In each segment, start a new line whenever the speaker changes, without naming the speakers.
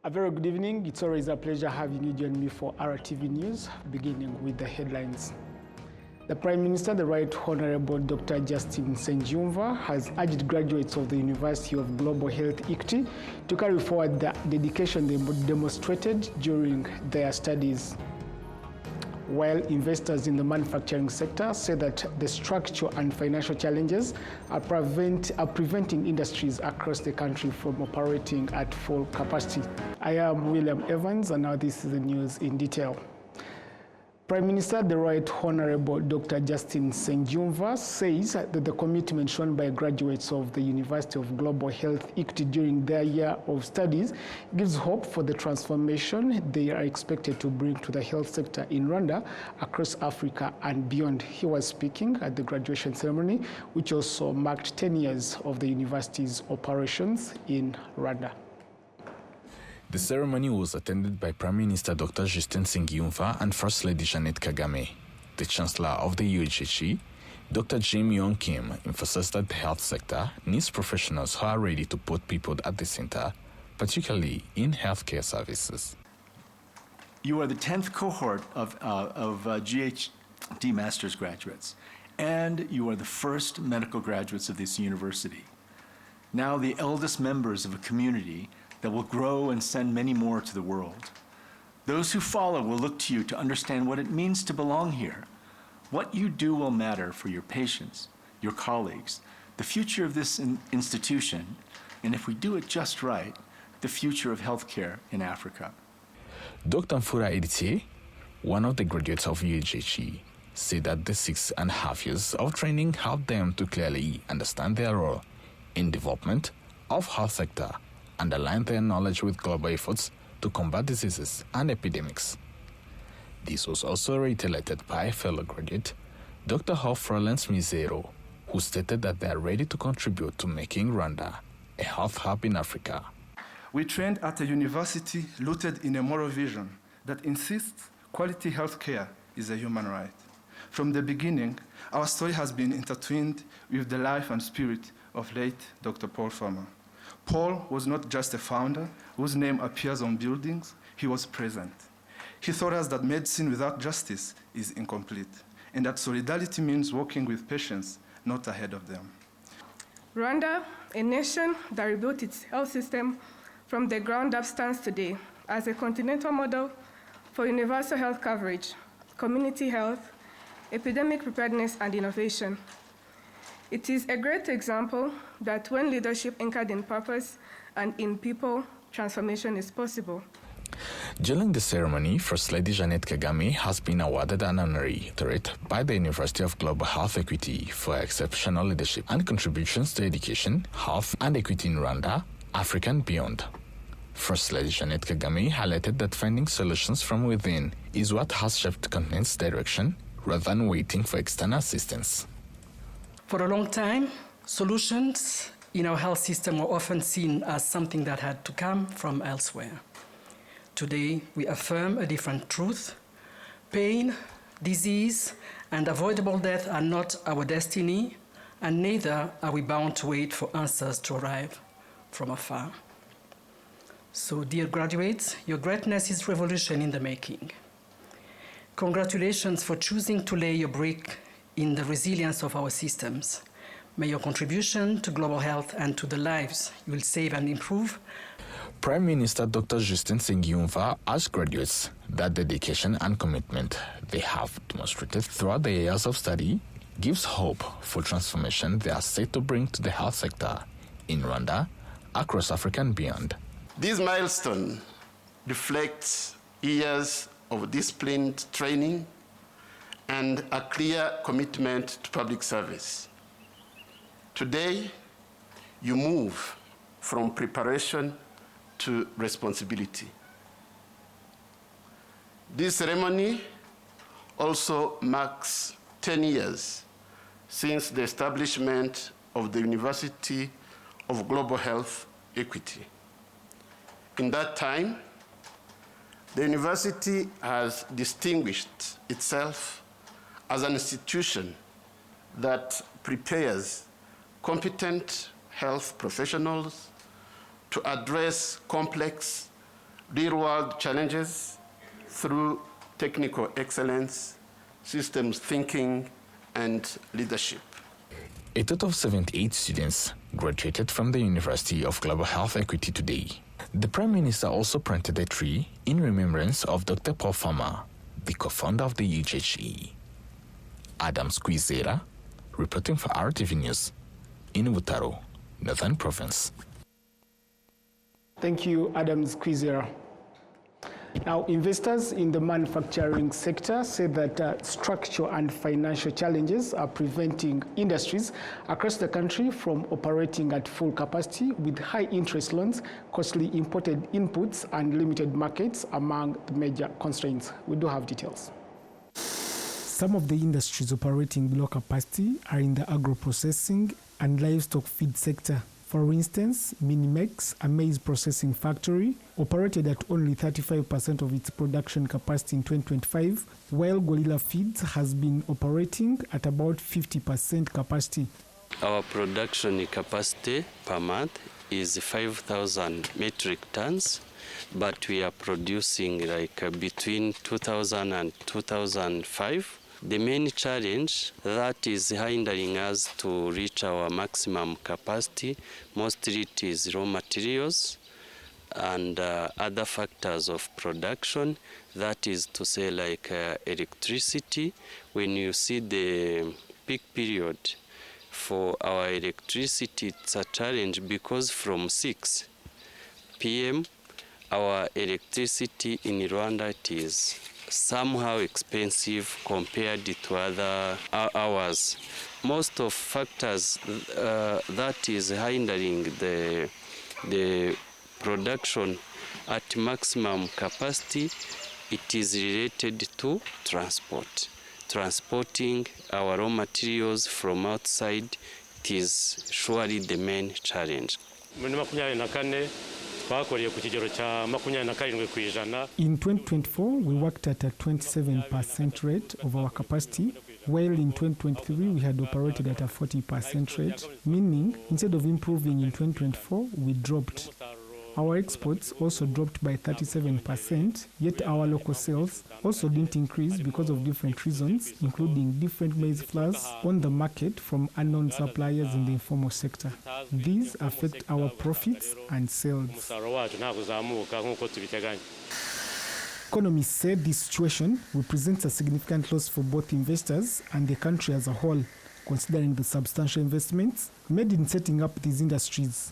A very good evening. It's always a pleasure having you join me for RwandaTV News, beginning with the headlines. The Prime Minister, the Right Honorable Dr. Justin Nsengiyumva, has urged graduates of the University of Global Health Equity to carry forward the dedication they demonstrated during their studies. While investors in the manufacturing sector say that the structural and financial challenges are preventing industries across the country from operating at full capacity. I am William Evans, and now this is the news in detail. Prime Minister, the Right Honorable Dr. Justin Nsengiyumva, says that the commitment shown by graduates of the University of Global Health Equity during their year of studies gives hope for the transformation they are expected to bring to the health sector in Rwanda, across Africa and beyond. He was speaking at the graduation ceremony, which also marked 10 years of the university's operations in Rwanda.
The ceremony was attended by Prime Minister Dr. Justin Nsengiyumva and First Lady Jeannette Kagame. The Chancellor of the UGC, Dr. Jim Yong Kim, emphasized that the health sector needs professionals who are ready to put people at the center, particularly in healthcare services.
You are the 10th cohort of GHD master's graduates, and you are the first medical graduates of this university. Now the eldest members of a community that will grow and send many more to the world. Those who follow will look to you to understand what it means to belong here. What you do will matter for your patients, your colleagues, the future of this institution, and if we do it just right, the future of healthcare in Africa.
Dr. Mfura Editier, one of the graduates of UGC, said that the 6.5 years of training helped them to clearly understand their role in development of health sector and align their knowledge with global efforts to combat diseases and epidemics. This was also reiterated by a fellow graduate, Dr. Florence Mizero, who stated that they are ready to contribute to making Rwanda a health hub in Africa.
We trained at a university rooted in a moral vision that insists quality health care is a human right. From the beginning, our story has been intertwined with the life and spirit of late Dr. Paul Farmer. Paul was not just a founder whose name appears on buildings, he was present. He taught us that medicine without justice is incomplete, and that solidarity means working with patients, not ahead of them.
Rwanda, a nation that rebuilt its health system from the ground up, stands today as a continental model for universal health coverage, community health, epidemic preparedness, and innovation. It is a great example that when leadership anchored in purpose and in people, transformation is possible.
During the ceremony, First Lady Jeannette Kagame has been awarded an honorary doctorate by the University of Global Health Equity for exceptional leadership and contributions to education, health, and equity in Rwanda, Africa, and beyond. First Lady Jeannette Kagame highlighted that finding solutions from within is what has shaped the continent's direction rather than waiting for external assistance.
For a long time, solutions in our health system were often seen as something that had to come from elsewhere. Today, we affirm a different truth. Pain, disease, and avoidable death are not our destiny, and neither are we bound to wait for answers to arrive from afar. So, dear graduates, your greatness is revolution in the making. Congratulations for choosing to lay your brick in the resilience of our systems. May your contribution to global health and to the lives you will save and improve.
Prime Minister Dr. Justin Nsengiyumva asked graduates that dedication and commitment they have demonstrated throughout the years of study gives hope for transformation they are set to bring to the health sector in Rwanda, across Africa and beyond.
This milestone reflects years of disciplined training and a clear commitment to public service. Today, you move from preparation to responsibility. This ceremony also marks 10 years since the establishment of the University of Global Health Equity. In that time, the university has distinguished itself as an institution that prepares competent health professionals to address complex real-world challenges through technical excellence, systems thinking, and leadership.
A total of 78 students graduated from the University of Global Health Equity today. The Prime Minister also planted a tree in remembrance of Dr. Paul Farmer, the co-founder of the UGHE. Adam Squizera, reporting for RTV News in Butaro, Northern Province.
Thank you, Adam Squizera. Now, investors in the manufacturing sector say that structural and financial challenges are preventing industries across the country from operating at full capacity, with high interest loans, costly imported inputs, and limited markets among the major constraints. We do have details. Some of the industries operating below capacity are in the agro-processing and livestock feed sector. For instance, Minimex, a maize processing factory, operated at only 35% of its production capacity in 2025, while Gorilla Feeds has been operating at about 50% capacity.
Our production capacity per month is 5,000 metric tons, but we are producing between 2,000 and 2,005. The main challenge that is hindering us to reach our maximum capacity, mostly it is raw materials and other factors of production. That is to say, electricity. When you see the peak period for our electricity, it's a challenge because from 6 p.m. our electricity in Rwanda it is somehow expensive compared to other hours. Most of factors that is hindering the production at maximum capacity, it is related to transport. Transporting our raw materials from outside, it is surely the main challenge.
In
2024, we worked at a 27% rate of our capacity, while in 2023 we had operated at a 40% rate, meaning instead of improving in 2024, we dropped. Our exports also dropped by 37%, yet our local sales also didn't increase because of different reasons, including different maize flours on the market from unknown suppliers in the informal sector. These affect our profits and sales. Economists said this situation represents a significant loss for both investors and the country as a whole, considering the substantial investments made in setting up these industries.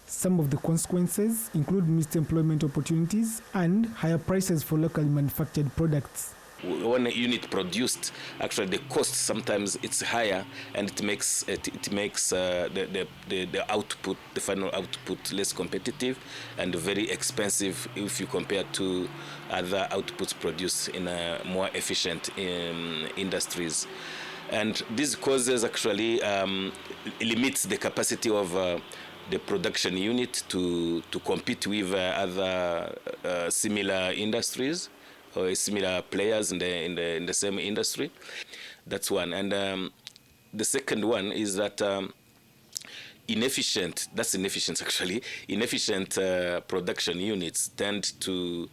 Some of the consequences include missed employment opportunities and higher prices for locally manufactured products.
When a unit produced, actually the cost sometimes it's higher, and it makes the output, the final output, less competitive and very expensive if you compare to other outputs produced in more efficient industries. And this causes actually limits the capacity of the production unit to compete with other similar industries or similar players in the same industry. That's one. And the second one is that inefficient production units tend to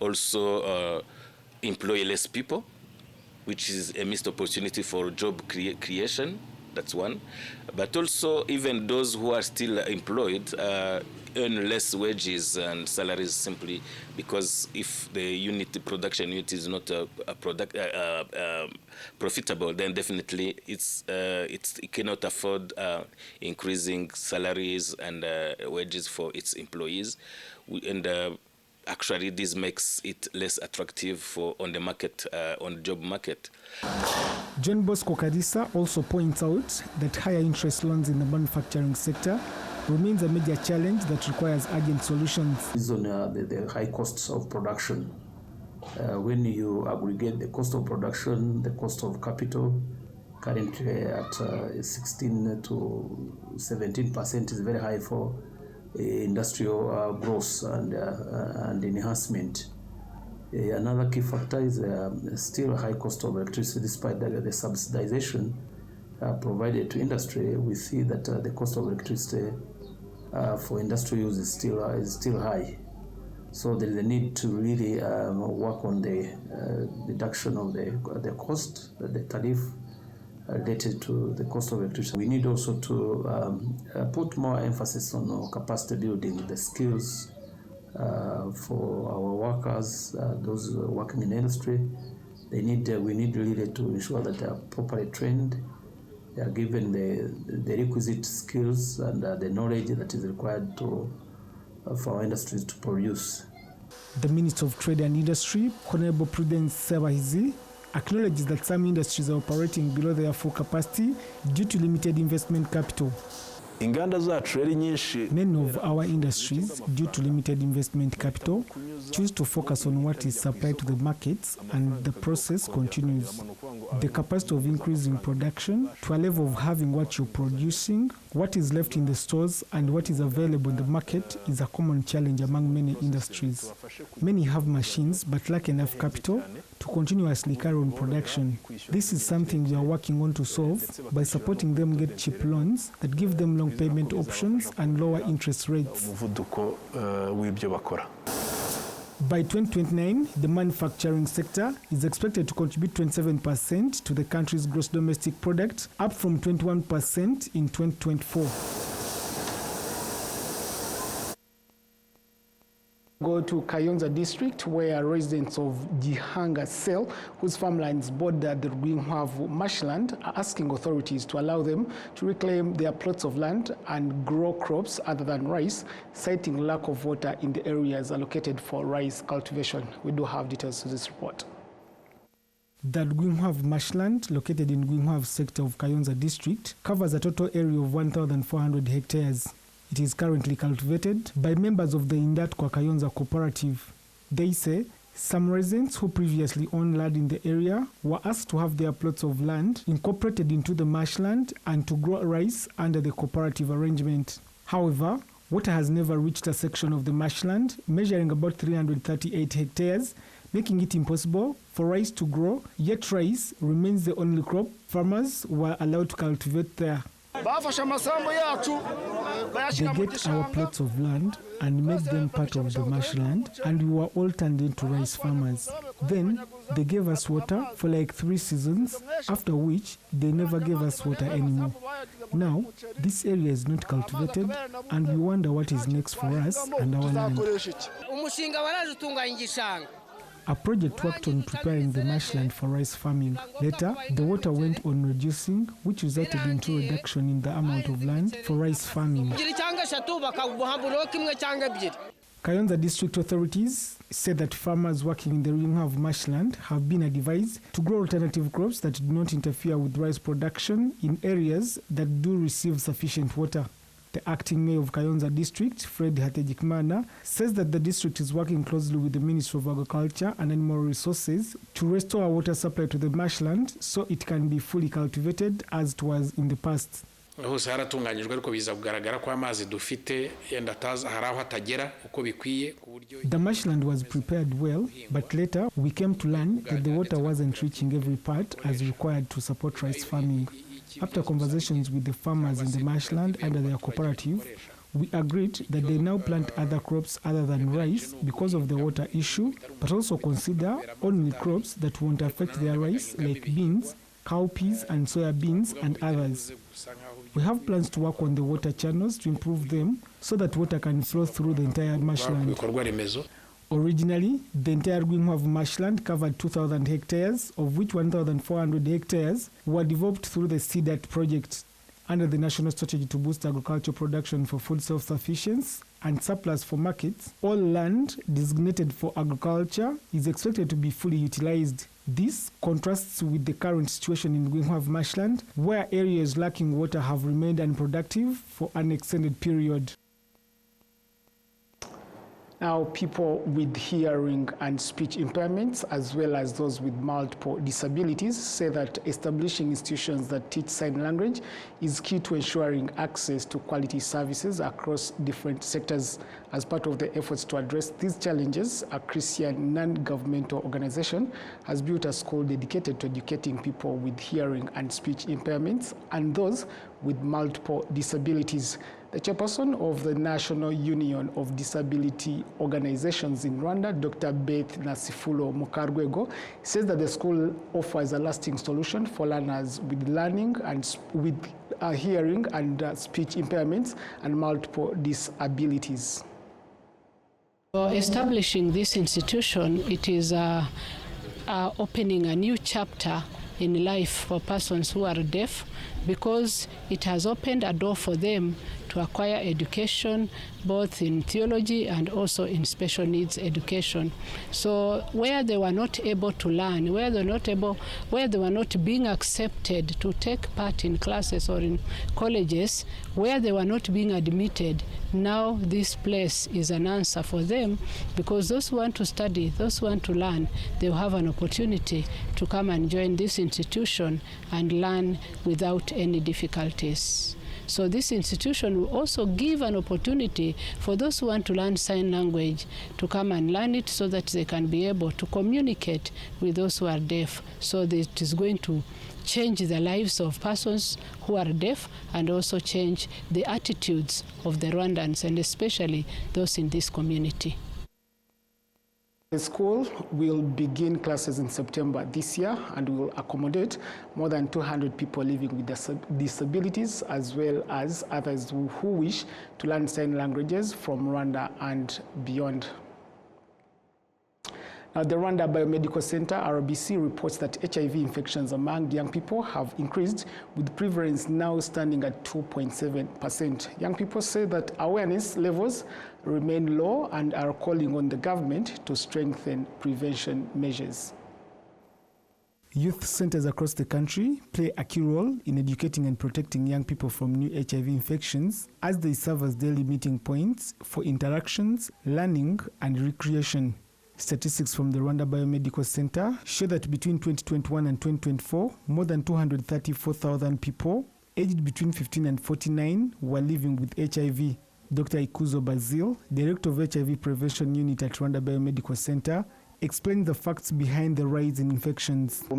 also employ less people, which is a missed opportunity for job creation. That's one. But also, even those who are still employed earn less wages and salaries simply because if the production unit is not profitable, then definitely it cannot afford increasing salaries and wages for its employees. And actually, this makes it less attractive on the market, on the job market.
John Bosco Kadisa also points out that higher interest loans in the manufacturing sector remains a major challenge that requires urgent solutions.
This is on the high costs of production. When you aggregate the cost of production, the cost of capital, currently at 16 to 17% is very high for industrial growth and enhancement. Another key factor is still a high cost of electricity. Despite the subsidization provided to industry, we see that the cost of electricity for industrial use is still high. So there is a need to really work on the reduction of the cost, the tariff related to the cost of electricity. We need also to put more emphasis on capacity building, the skills for our workers, those working in industry. We need really to ensure that they are properly trained, they are given the requisite skills and the knowledge that is required for our industries to produce.
The Minister of Trade and Industry, Honorable Prudence Sebahizi, acknowledges that some industries are operating below their full capacity due to limited investment capital. Many of our industries, due to limited investment capital, choose to focus on what is supplied to the markets, and the process continues. The capacity of increasing production to a level of having what you're producing, what is left in the stores, and what is available in the market is a common challenge among many industries. Many have machines but lack enough capital to continuously carry on production. This is something we are working on to solve by supporting them get cheap loans that give them long payment options and lower interest rates. By 2029, the manufacturing sector is expected to contribute 27% to the country's gross domestic product, up from 21% in 2024. Go to Kayonza district, where residents of Gihanga Cell, whose farmlands border the Rwanda marshland, are asking authorities to allow them to reclaim their plots of land and grow crops other than rice, citing lack of water in the areas allocated for rice cultivation. We do have details to this report. The Rwanda marshland, located in Rwanda sector of Kayonza district, covers a total area of 1,400 hectares. It is currently cultivated by members of the Indatwa Kayonza cooperative. They say some residents who previously owned land in the area were asked to have their plots of land incorporated into the marshland and to grow rice under the cooperative arrangement. However, water has never reached a section of the marshland measuring about 338 hectares, making it impossible for rice to grow, yet rice remains the only crop farmers were allowed to cultivate there. They get our plots of land and made them part of the marshland, and we were all turned into rice farmers. Then they gave us water for like 3 seasons, after which they never gave us water anymore. Now, this area is not cultivated, and we wonder what is next for us and our land. A project worked on preparing the marshland for rice farming. Later, the water went on reducing, which resulted into reduction in the amount of land for rice farming. Kayonza district authorities said that farmers working in the Rwanda marshland have been advised to grow alternative crops that do not interfere with rice production in areas that do receive sufficient water. The acting mayor of Kayonza district, Fred Hategekimana, says that the district is working closely with the Ministry of Agriculture and Animal Resources to restore water supply to the marshland so it can be fully cultivated as it was in the past.
hose haratunganyijwe ariko biza kugaragara ko amazi dufite yenda haraho atagera uko bikwiye ku buryo.
The marshland was prepared well, but later we came to learn that the water wasn't reaching every part as required to support rice farming. After conversations with the farmers in the marshland under their cooperative, we agreed that they now plant other crops other than rice because of the water issue, but also consider only crops that won't affect their rice, like beans, cowpeas and soya beans and others. We have plans to work on the water channels to improve them so that water can flow through the entire marshland. Originally, the entire Rwanda marshland covered 2,000 hectares, of which 1,400 hectares were developed through the CDAT project. Under the national strategy to boost agricultural production for food self-sufficiency and surplus for markets, all land designated for agriculture is expected to be fully utilized. This contrasts with the current situation in Rwanda marshland, where areas lacking water have remained unproductive for an extended period. Now, people with hearing and speech impairments, as well as those with multiple disabilities, say that establishing institutions that teach sign language is key to ensuring access to quality services across different sectors. As part of the efforts to address these challenges, a Christian non-governmental organization has built a school dedicated to educating people with hearing and speech impairments and those with multiple disabilities. The chairperson of the National Union of Disability Organizations in Rwanda, Dr. Beth Nasifulo Mukarwego, says that the school offers a lasting solution for learners with learning and with hearing and speech impairments and multiple disabilities.
For establishing this institution, it is opening a new chapter in life for persons who are deaf, because it has opened a door for them to acquire education, both in theology and also in special needs education. So where they were not able to learn, where they were not being accepted to take part in classes or in colleges, where they were not being admitted, now this place is an answer for them, because those who want to study, those who want to learn, they will have an opportunity to come and join this institution and learn without any difficulties. So this institution will also give an opportunity for those who want to learn sign language to come and learn it, so that they can be able to communicate with those who are deaf. So that it is going to change the lives of persons who are deaf and also change the attitudes of the Rwandans, and especially those in this community.
The school will begin classes in September this year and will accommodate more than 200 people living with disabilities, as well as others who wish to learn sign languages from Rwanda and beyond. Now, the Rwanda Biomedical Center, RBC, reports that HIV infections among young people have increased, with prevalence now standing at 2.7%. Young people say that awareness levels remain low and are calling on the government to strengthen prevention measures. Youth centers across the country play a key role in educating and protecting young people from new HIV infections, as they serve as daily meeting points for interactions, learning, and recreation. Statistics from the Rwanda Biomedical Center show that between 2021 and 2024, more than 234,000 people aged between 15 and 49 were living with HIV. Dr. Ikuzo Basil, Director of HIV Prevention Unit at Rwanda Biomedical Center, explained the facts behind the rise in infections. Their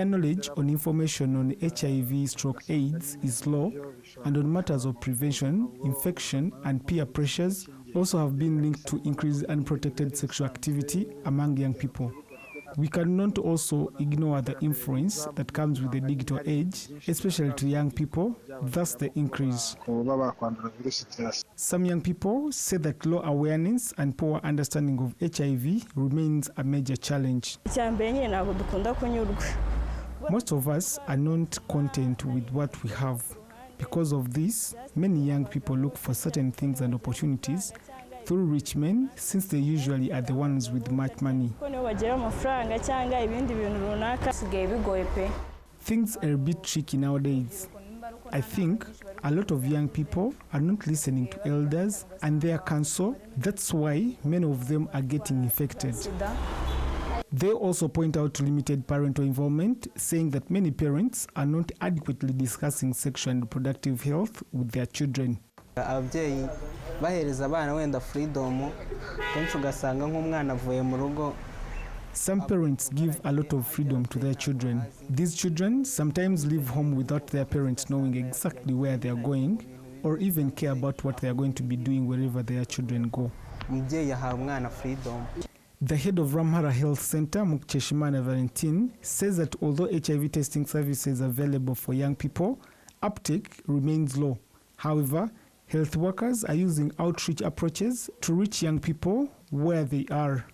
knowledge on information on HIV/AIDS is low, and on matters of prevention, infection, and peer pressures also have been linked to increased unprotected sexual activity among young people. We cannot also ignore the influence that comes with the digital age, especially to young people, thus the increase. Some young people say that low awareness and poor understanding of HIV remains a major challenge. Most of us are not content with what we have. Because of this, many young people look for certain things and opportunities through rich men, since they usually are the ones with much money. Things are a bit tricky nowadays. I think a lot of young people are not listening to elders and their counsel. That's why many of them are getting infected. They also point out limited parental involvement, saying that many parents are not adequately discussing sexual and reproductive health with their children. Some parents give a lot of freedom to their children. These children sometimes leave home without their parents knowing exactly where they are going, or even care about what they are going to be doing wherever their children go. The head of Ramhara Health Center, Mukcheshimana Valentin, says that although HIV testing services are available for young people, uptake remains low. However, health workers are using outreach approaches to reach young people where they are.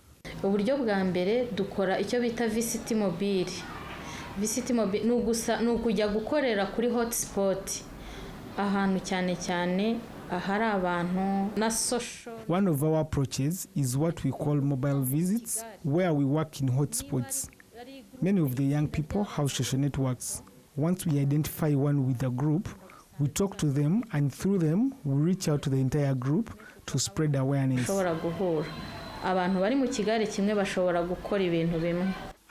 Uburyo bwa mbere dukora icyo bita visit mobile. Visit mobile nukujya gukorera kuri hotspot ahantu cyane ahari abantu na social.
One of our approaches is what we call mobile visits, where we work in hotspots. Many of the young people have social networks. Once we identify one with a group, we talk to them, and through them, we reach out to the entire group to spread awareness.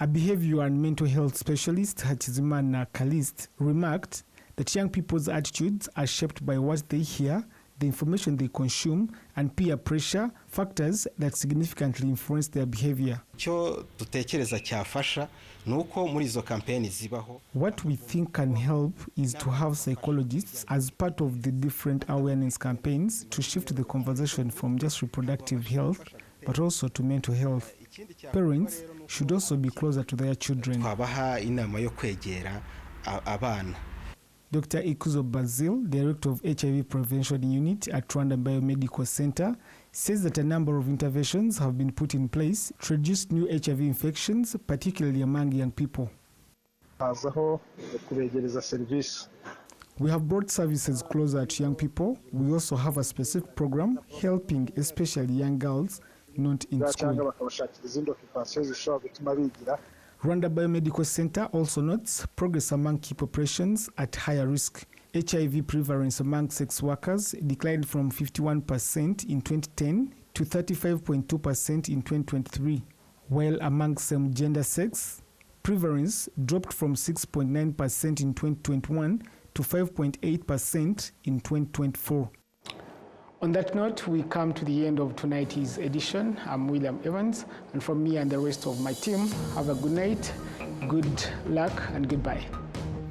A behavior and mental health specialist, Hachizimana Kalist, remarked that young people's attitudes are shaped by what they hear, the information they consume, and peer pressure, factors that significantly influence their behavior. What we think can help is to have psychologists as part of the different awareness campaigns to shift the conversation from just reproductive health, but also to mental health. Parents should also be closer to their children. Dr. Ikuzo Basil, Director of HIV Prevention Unit at Rwanda Biomedical Center, says that a number of interventions have been put in place to reduce new HIV infections, particularly among young people. We have brought services closer to young people. We also have a specific program helping especially young girls not in school. Rwanda Biomedical Center also notes progress among key populations at higher risk. HIV prevalence among sex workers declined from 51% in 2010 to 35.2% in 2023, while among same-gender sex, prevalence dropped from 6.9% in 2021 to 5.8% in 2024. On that note, we come to the end of tonight's edition. I'm William Evans, and from me and the rest of my team, have a good night, good luck, and goodbye.